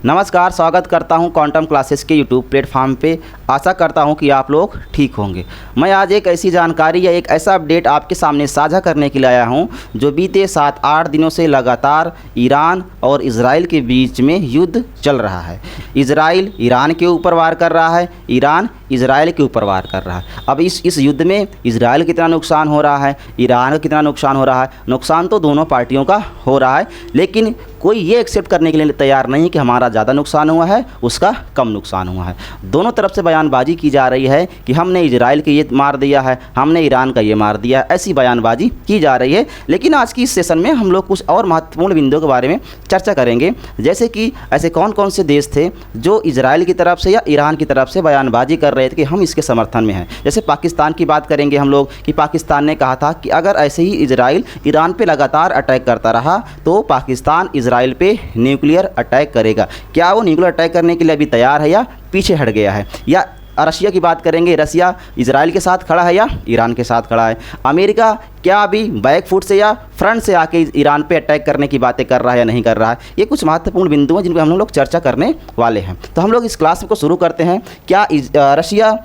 नमस्कार, स्वागत करता हूं क्वांटम क्लासेस के यूट्यूब प्लेटफॉर्म पे। आशा करता हूं कि आप लोग ठीक होंगे। मैं आज एक ऐसी जानकारी या एक ऐसा अपडेट आपके सामने साझा करने के लिए आया हूं जो बीते 7-8 दिनों से लगातार ईरान और इजराइल के बीच में युद्ध चल रहा है। इजराइल ईरान के ऊपर वार कर रहा है, ईरान इजराइल के ऊपर वार कर रहा है। अब इस युद्ध में इजराइल को कितना नुकसान हो रहा है, ईरान को कितना नुकसान हो रहा है। नुकसान तो दोनों पार्टियों का हो रहा है, लेकिन कोई ये एक्सेप्ट करने के लिए तैयार नहीं कि हमारा ज़्यादा नुकसान हुआ है, उसका कम नुकसान हुआ है। दोनों तरफ से बयानबाजी की जा रही है कि हमने इजराइल के ये मार दिया है, हमने ईरान का ये मार दिया है, ऐसी बयानबाजी की जा रही है। लेकिन आज की इस सेशन में हम लोग कुछ और महत्वपूर्ण बिंदुओं के बारे में चर्चा करेंगे, जैसे कि ऐसे कौन कौन से देश थे जो इजराइल की तरफ से या ईरान की तरफ से बयानबाजी कर रहे थे कि हम इसके समर्थन में हैं। जैसे पाकिस्तान की बात करेंगे हम लोग कि पाकिस्तान ने कहा था कि अगर ऐसे ही इजराइल ईरान पे लगातार अटैक करता रहा तो पाकिस्तान इजराइल पे न्यूक्लियर अटैक करेगा। क्या वो न्यूक्लियर अटैक करने के लिए अभी तैयार है या पीछे हट गया है। या रशिया की बात करेंगे, रशिया इजराइल के साथ खड़ा है या ईरान के साथ खड़ा है। अमेरिका क्या अभी बैक फुट से या फ्रंट से आके ईरान पे अटैक करने की बातें कर रहा है या नहीं कर रहा है। ये कुछ महत्वपूर्ण बिंदु हैं जिन पर हम लोग चर्चा करने वाले हैं। तो हम लोग इस क्लास को शुरू करते हैं। क्या रशिया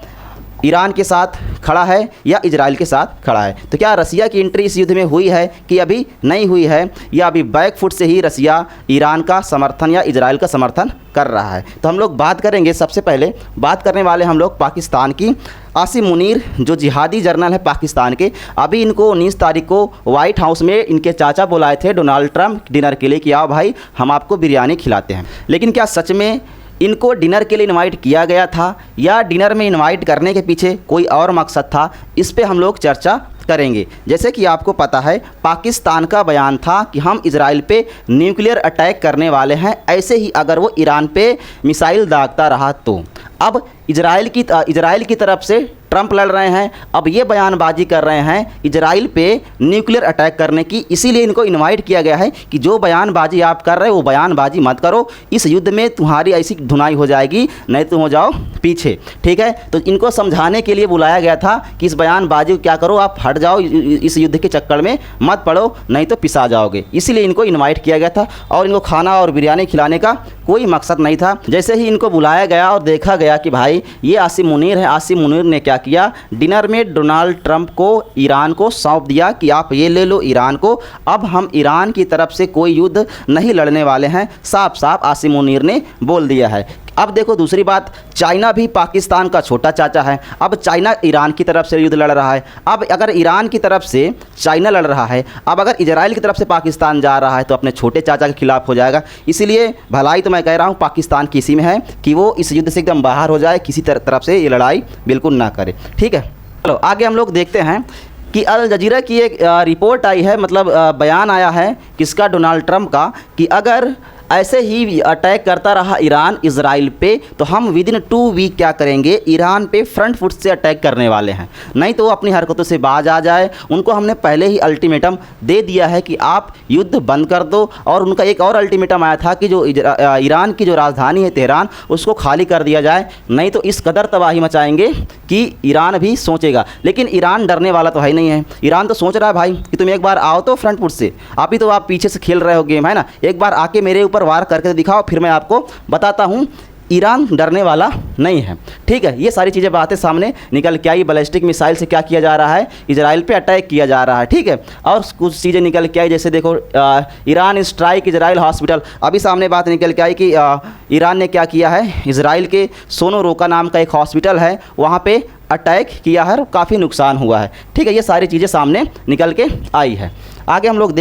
ईरान के साथ खड़ा है या इजराइल के साथ खड़ा है। तो क्या रसिया की एंट्री इस युद्ध में हुई है कि अभी नहीं हुई है, या अभी बैक फुट से ही रसिया ईरान का समर्थन या इजराइल का समर्थन कर रहा है। तो हम लोग बात करेंगे, सबसे पहले बात करने वाले हम लोग पाकिस्तान की। आसिम मुनीर जो जिहादी जर्नल है पाकिस्तान के, अभी इनको 19 तारीख को वाइट हाउस में इनके चाचा बुलाए थे डोनाल्ड ट्रंप डिनर के लिए कि आओ भाई हम आपको बिरयानी खिलाते हैं। लेकिन क्या सच में इनको डिनर के लिए इनवाइट किया गया था या डिनर में इनवाइट करने के पीछे कोई और मकसद था, इस पे हम लोग चर्चा करेंगे। जैसे कि आपको पता है पाकिस्तान का बयान था कि हम इजराइल पे न्यूक्लियर अटैक करने वाले हैं, ऐसे ही अगर वो ईरान पे मिसाइल दागता रहा तो। अब इजराइल की तरफ से ट्रंप लड़ रहे हैं, अब ये बयानबाजी कर रहे हैं इजराइल पे न्यूक्लियर अटैक करने की। इसीलिए इनको इनवाइट किया गया है कि जो बयानबाजी आप कर रहे हो वो बयानबाजी मत करो, इस युद्ध में तुम्हारी ऐसी धुनाई हो जाएगी, नहीं तो हो जाओ पीछे। ठीक है, तो इनको समझाने के लिए बुलाया गया था कि इस बयानबाजी को क्या करो, आप हट जाओ, इस युद्ध के चक्कर में मत पड़ो, नहीं तो पिसा जाओगे। इसीलिए इनको इन्वाइट किया गया था और इनको खाना और बिरयानी खिलाने का कोई मकसद नहीं था। जैसे ही इनको बुलाया गया और देखा गया कि भाई ये आसिम मुनीर है, आसिम मुनीर ने क्या किया, डिनर में डोनाल्ड ट्रंप को ईरान को सौंप दिया कि आप ये ले लो ईरान को, अब हम ईरान की तरफ से कोई युद्ध नहीं लड़ने वाले हैं, साफ साफ आसिम मुनीर ने बोल दिया है। अब देखो दूसरी बात, चाइना भी पाकिस्तान का छोटा चाचा है। अब चाइना ईरान की तरफ से युद्ध लड़ रहा है। अब अगर ईरान की तरफ से चाइना लड़ रहा है, अब अगर इजराइल की तरफ से पाकिस्तान जा रहा है तो अपने छोटे चाचा के खिलाफ हो जाएगा। इसीलिए भलाई तो मैं कह रहा हूँ पाकिस्तान की इसी में है कि वो इस युद्ध से एकदम बाहर हो जाए, किसी तरफ से ये लड़ाई बिल्कुल ना करे। ठीक है, चलो आगे हम लोग देखते हैं कि अल जजीरा की एक रिपोर्ट आई है, मतलब बयान आया है किसका, डोनाल्ड ट्रंप का, कि अगर ऐसे ही अटैक करता रहा ईरान इजराइल पे तो हम विदिन 2 वीक क्या करेंगे, ईरान पे फ्रंट फुट से अटैक करने वाले हैं, नहीं तो वो अपनी हरकतों से बाज आ जाए। उनको हमने पहले ही अल्टीमेटम दे दिया है कि आप युद्ध बंद कर दो, और उनका एक और अल्टीमेटम आया था कि जो ईरान की जो राजधानी है तेहरान उसको खाली कर दिया जाए, नहीं तो इस कदर तबाही मचाएंगे कि ईरान भी सोचेगा। लेकिन ईरान डरने वाला तो है नहीं है। ईरान तो सोच रहा है भाई कि तुम एक बार आओ तो फ्रंट फुट से, अभी तो आप पीछे से खेल रहे हो गेम, है ना, एक बार आके मेरे ऊपर वार करके दिखाओ, फिर मैं आपको बताता हूँ। ईरान डरने वाला नहीं है। ठीक है, ये सारी चीज़ें बातें सामने निकल के आई। बैलिस्टिक मिसाइल से क्या किया जा रहा है, इजराइल पे अटैक किया जा रहा है। ठीक है, और कुछ चीज़ें निकल के आई, जैसे देखो ईरान स्ट्राइक इजराइल हॉस्पिटल। अभी सामने बात निकल के आई कि ईरान ने क्या किया है, इजराइल के सोनोरोका नाम का एक हॉस्पिटल है, वहाँ पे अटैक किया है, काफ़ी नुकसान हुआ है। ठीक है, ये सारी चीज़ें सामने निकल के आई है। आगे हम लोग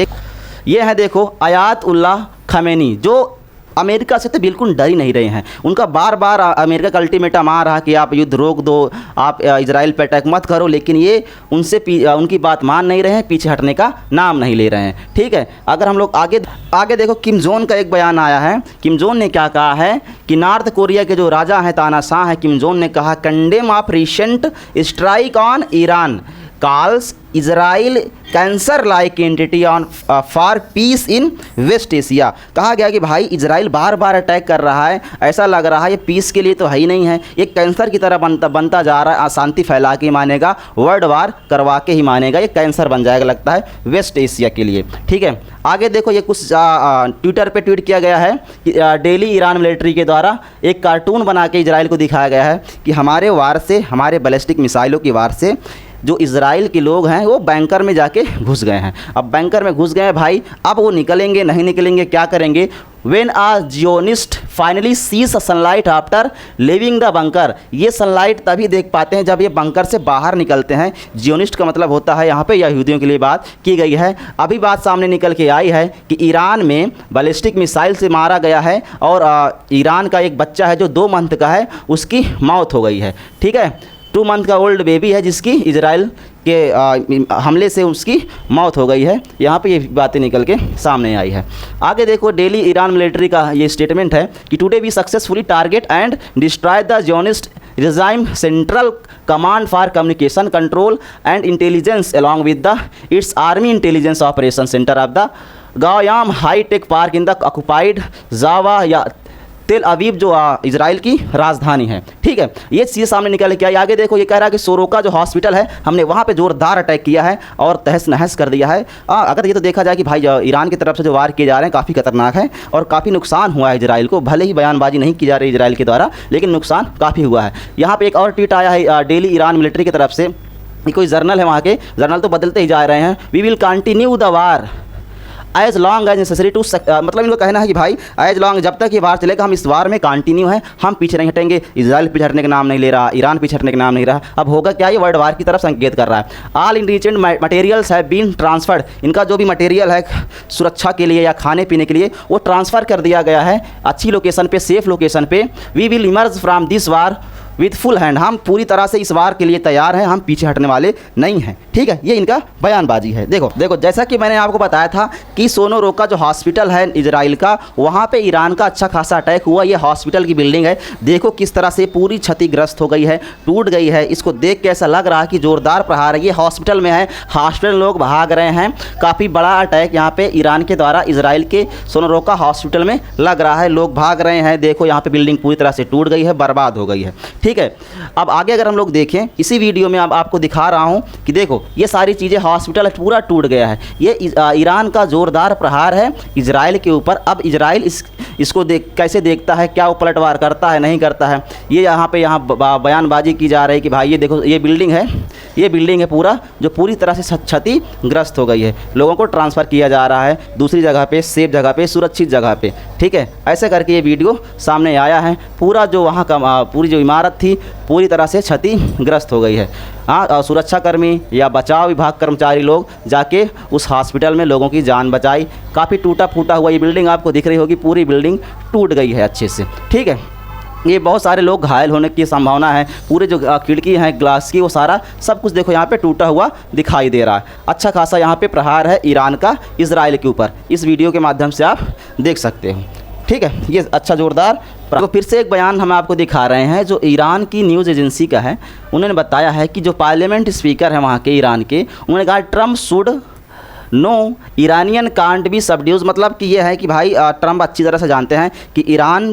ये है, देखो आयातुल्लाह खमेनी जो अमेरिका से तो बिल्कुल डर ही नहीं रहे हैं। उनका बार बार अमेरिका का अल्टीमेटम आ रहा कि आप युद्ध रोक दो, आप इजराइल पर अटैक मत करो, लेकिन ये उनकी बात मान नहीं रहे हैं, पीछे हटने का नाम नहीं ले रहे हैं। ठीक है, अगर हम लोग आगे देखो, किम जोन का एक बयान आया है। किम जोन ने क्या कहा है कि नॉर्थ कोरिया के जो राजा हैं, तानाशाह हैं, किम जोन ने कहा, condemn of recent strike on Iran, calls Israel cancer like entity on for peace in West Asia. कहा गया कि भाई इजराइल बार बार अटैक कर रहा है, ऐसा लग रहा है ये पीस के लिए तो है ही नहीं है, ये कैंसर की तरह बनता जा रहा है, अशांति फैला के ही मानेगा, वर्ल्ड वार करवा के ही मानेगा, ये कैंसर बन जाएगा लगता है वेस्ट एशिया के लिए। ठीक है, आगे देखो ये कुछ ट्विटर पे ट्वीट किया गया है कि डेली ईरान मिलिट्री के द्वारा एक कार्टून बना के इजराइल को दिखाया गया है कि हमारे वार से, हमारे बैलिस्टिक मिसाइलों की वार से जो इजराइल के लोग हैं वो बैंकर में जाके घुस गए हैं। अब बैंकर में घुस गए हैं भाई, अब वो निकलेंगे नहीं निकलेंगे, क्या करेंगे? When a Zionist finally sees sunlight after living the bunker, ये सनलाइट तभी देख पाते हैं जब ये बंकर से बाहर निकलते हैं। जियोनिस्ट का मतलब होता है यहाँ पे यहूदियों के लिए बात की गई है। अभी बात सामने निकल के आई है कि ईरान में बैलिस्टिक मिसाइल से मारा गया है और ईरान का एक बच्चा है जो 2 मंथ का है, उसकी मौत हो गई है। ठीक है, 2 मंथ का ओल्ड बेबी है जिसकी इजराइल के हमले से उसकी मौत हो गई है। यहाँ पे ये बातें निकल के सामने आई है। आगे देखो डेली ईरान मिलिट्री का ये स्टेटमेंट है कि today we successfully target and destroy the Zionist regime central command for communication control and intelligence along with the its army intelligence operation center of the Gayam high tech park in the occupied Java या तेल Aviv जो Israel की राजधानी है। ठीक है, ये चीज़ सामने निकल के आई। आगे देखो ये कह रहा है कि सोरोका जो हॉस्पिटल है हमने वहाँ पे जोरदार अटैक किया है और तहस नहस कर दिया है। अगर ये तो देखा जाए कि भाई ईरान की तरफ से जो वार किए जा रहे हैं काफ़ी खतरनाक है और काफ़ी नुकसान हुआ है इजराइल को। भले ही बयानबाजी नहीं की जा रही इजराइल के द्वारा, लेकिन नुकसान काफ़ी हुआ है। यहाँ पर एक और ट्वीट आया है डेली ईरान मिलिट्री की तरफ से, कोई जर्नल है वहाँ के, जर्नल तो बदलते ही जा रहे हैं। We will continue the war as long as necessary to, मतलब इनको कहना है कि भाई एज लॉन्ग, जब तक ये वार चलेगा हम इस वार में कंटिन्यू हैं, हम पीछे नहीं हटेंगे। इजराइल पीछे हटने का नाम नहीं ले रहा, ईरान पीछे हटने का नाम नहीं रहा। अब होगा क्या, ये वर्ल्ड वार की तरफ संकेत कर रहा है। All enrichment materials have been transferred, इनका जो भी मटेरियल है सुरक्षा के लिए या खाने पीने के लिए वो ट्रांसफ़र कर दिया गया है अच्छी लोकेशन पे, सेफ लोकेशन पे। We will emerge from this war with full hand, हम पूरी तरह से इस वार के लिए तैयार हैं, हम पीछे हटने वाले नहीं हैं। ठीक है, ये इनका बयानबाजी है। देखो जैसा कि मैंने आपको बताया था कि सोनोरोका जो हॉस्पिटल है इजराइल का, वहाँ पे ईरान का अच्छा खासा अटैक हुआ। ये हॉस्पिटल की बिल्डिंग है, देखो किस तरह से पूरी क्षतिग्रस्त हो गई है, टूट गई है। इसको देख के ऐसा लग रहा है कि ज़ोरदार प्रहार है। ये हॉस्पिटल में है, हॉस्पिटल लोग भाग रहे हैं। काफ़ी बड़ा अटैक यहाँ पे ईरान के द्वारा इजराइल के सोनोरोका हॉस्पिटल में लग रहा है, लोग भाग रहे हैं। देखो यहाँ पे बिल्डिंग पूरी तरह से टूट गई है, बर्बाद हो गई है। ठीक है, अब आगे अगर हम लोग देखें इसी वीडियो में अब आपको दिखा रहा हूं कि देखो ये सारी चीज़ें, हॉस्पिटल पूरा टूट गया है। ये ईरान का ज़ोरदार प्रहार है इजराइल के ऊपर। अब इजराइल इसको कैसे देखता है, क्या वो पलटवार करता है नहीं करता है, ये यहाँ बयानबाजी की जा रही है कि भाई ये देखो ये बिल्डिंग है, ये बिल्डिंग है पूरा जो पूरी तरह से क्षतिग्रस्त हो गई है। लोगों को ट्रांसफ़र किया जा रहा है दूसरी जगह पे, सेफ जगह पे, सुरक्षित जगह पे। ठीक है, ऐसे करके ये वीडियो सामने आया है। पूरा जो वहाँ का पूरी जो इमारत थी पूरी तरह से क्षतिग्रस्त हो गई है। हाँ, सुरक्षाकर्मी या बचाव विभाग कर्मचारी लोग जाके उस हॉस्पिटल में लोगों की जान बचाई। काफ़ी टूटा फूटा हुआ ये बिल्डिंग आपको दिख रही होगी, पूरी बिल्डिंग टूट गई है अच्छे से। ठीक है, ये बहुत सारे लोग घायल होने की संभावना है। पूरे जो खिड़की हैं ग्लास की, वो सारा सब कुछ देखो यहाँ पे टूटा हुआ दिखाई दे रहा है। अच्छा खासा यहाँ पे प्रहार है ईरान का इजराइल के ऊपर, इस वीडियो के माध्यम से आप देख सकते हो। ठीक है, ये अच्छा ज़ोरदार। तो फिर से एक बयान हम आपको दिखा रहे हैं जो ईरान की न्यूज़ एजेंसी का है। उन्होंने बताया है कि जो पार्लियामेंट स्पीकर हैं वहाँ के ईरान के, उन्होंने कहा Trump should know Iranian can't be subdued, मतलब कि ये है कि भाई ट्रम्प अच्छी तरह से जानते हैं कि ईरान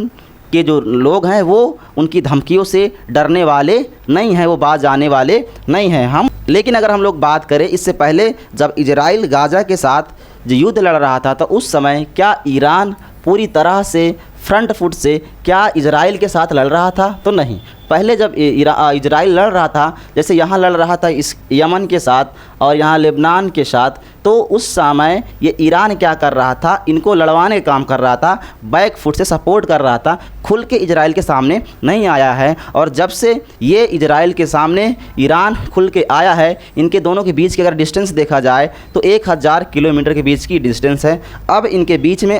के जो लोग हैं वो उनकी धमकियों से डरने वाले नहीं हैं, वो बाज आने वाले नहीं हैं हम। लेकिन अगर हम लोग बात करें इससे पहले जब इजराइल गाज़ा के साथ जो युद्ध लड़ रहा था तो उस समय क्या ईरान पूरी तरह से फ्रंट फुट से क्या इजराइल के साथ लड़ रहा था? तो नहीं। पहले जब इजराइल लड़ रहा था, जैसे यहाँ लड़ रहा था इस यमन के साथ और यहाँ लेबनान के साथ, तो उस समय ये ईरान क्या कर रहा था, इनको लड़वाने का काम कर रहा था, बैक फुट से सपोर्ट कर रहा था, खुल के इजराइल के सामने नहीं आया है। और जब से ये इजराइल के सामने ईरान खुल के आया है, इनके दोनों के बीच की अगर डिस्टेंस देखा जाए तो 1000 किलोमीटर के बीच की डिस्टेंस है। अब इनके बीच में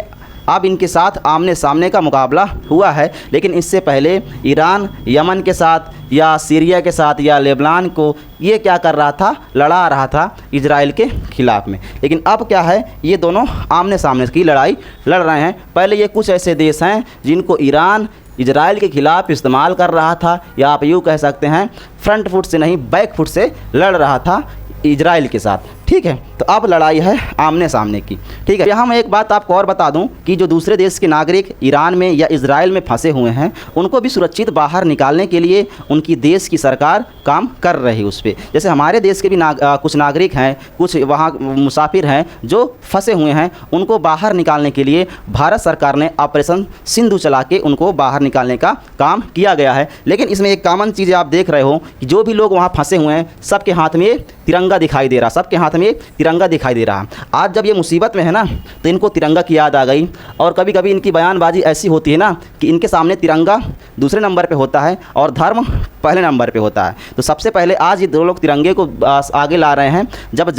अब इनके साथ आमने सामने का मुकाबला हुआ है। लेकिन इससे पहले ईरान यमन के साथ या सीरिया के साथ या लेबनान को ये क्या कर रहा था, लड़ा रहा था इजराइल के ख़िलाफ़ में। लेकिन अब क्या है, ये दोनों आमने सामने की लड़ाई लड़ रहे हैं। पहले ये कुछ ऐसे देश हैं जिनको ईरान इजराइल के ख़िलाफ़ इस्तेमाल कर रहा था, या आप यूँ कह सकते हैं फ्रंट फुट से नहीं बैक फुट से लड़ रहा था। इजराइल के साथ, ठीक है। तो अब लड़ाई है आमने सामने की, ठीक है। यहाँ मैं एक बात आपको और बता दूं कि जो दूसरे देश के नागरिक ईरान में या इजराइल में फंसे हुए हैं उनको भी सुरक्षित बाहर निकालने के लिए उनकी देश की सरकार काम कर रही है उस पर। जैसे हमारे देश के भी कुछ नागरिक हैं, कुछ वहाँ मुसाफिर हैं जो फंसे हुए हैं, उनको बाहर निकालने के लिए भारत सरकार ने ऑपरेशन सिंधु चला के उनको बाहर निकालने का काम किया गया है। लेकिन इसमें एक कॉमन चीज़ आप देख रहे हो कि जो भी लोग वहाँ फंसे हुए हैं सबके हाथ में तिरंगा दिखाई दे रहा, सबके हाथ में तिरंगा दिखाई दे रहा। आज जब ये मुसीबत में है ना तो इनको तिरंगा की याद आ गई। और कभी कभी इनकी बयानबाजी ऐसी होती है ना कि इनके सामने तिरंगा दूसरे नंबर पे होता है और धर्म पहले नंबर पे होता है। तो सबसे पहले आज ये दो लोग तिरंगे को आगे ला रहे हैं जब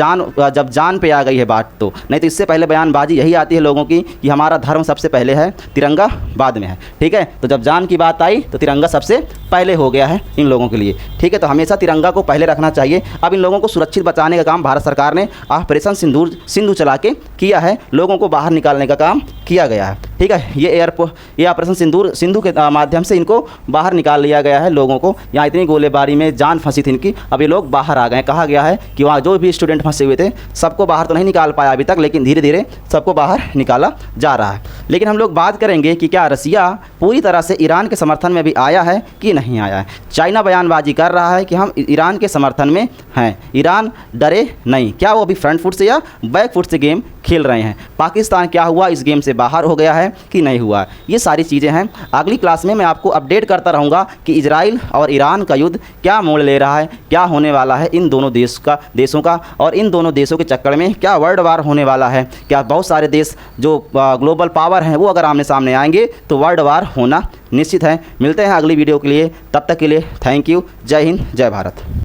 जान पे आ गई है बात। तो नहीं तो इससे पहले बयानबाजी यही आती है लोगों की कि हमारा धर्म सबसे पहले है, तिरंगा बाद में है, ठीक है। तो जब जान की बात आई तो तिरंगा सबसे पहले हो गया है इन लोगों के लिए, ठीक है। तो हमेशा तिरंगा को पहले रखना चाहिए। अब इन लोगों को सुरक्षित बचाने का काम भारत सरकार ने ऑपरेशन सिंधु चला के किया है, लोगों को बाहर निकालने का काम किया गया है, ठीक है। ये ऑपरेशन सिंधु के माध्यम से इनको बाहर निकाल लिया गया है लोगों को। यहाँ इतनी गोलेबारी में जान फंसी थी इनकी, अब ये लोग बाहर आ गए। कहा गया है कि वहाँ जो भी स्टूडेंट फंसे हुए थे सबको बाहर तो नहीं निकाल पाया अभी तक, लेकिन धीरे धीरे सबको बाहर निकाला जा रहा है। लेकिन हम लोग बात करेंगे कि क्या रसिया पूरी तरह से ईरान के समर्थन में भी आया है कि नहीं आया है। चाइना बयानबाजी कर रहा है कि हम ईरान के समर्थन में हैं, ईरान डरे नहीं। क्या वो अभी फ्रंट फुट से या बैक फुट से गेम खेल रहे हैं? पाकिस्तान क्या हुआ, इस गेम से बाहर हो गया है कि नहीं हुआ? ये सारी चीज़ें हैं। अगली क्लास में मैं आपको अपडेट करता रहूँगा कि इजराइल और ईरान का युद्ध क्या मोड़ ले रहा है, क्या होने वाला है इन दोनों देशों का, और इन दोनों देशों के चक्कर में क्या वर्ल्ड वार होने वाला है। क्या बहुत सारे देश जो ग्लोबल पावर हैं वो अगर आमने सामने आएंगे तो वर्ल्ड वार होना निश्चित है। मिलते हैं अगली वीडियो के लिए, तब तक के लिए थैंक यू। जय हिंद, जय भारत।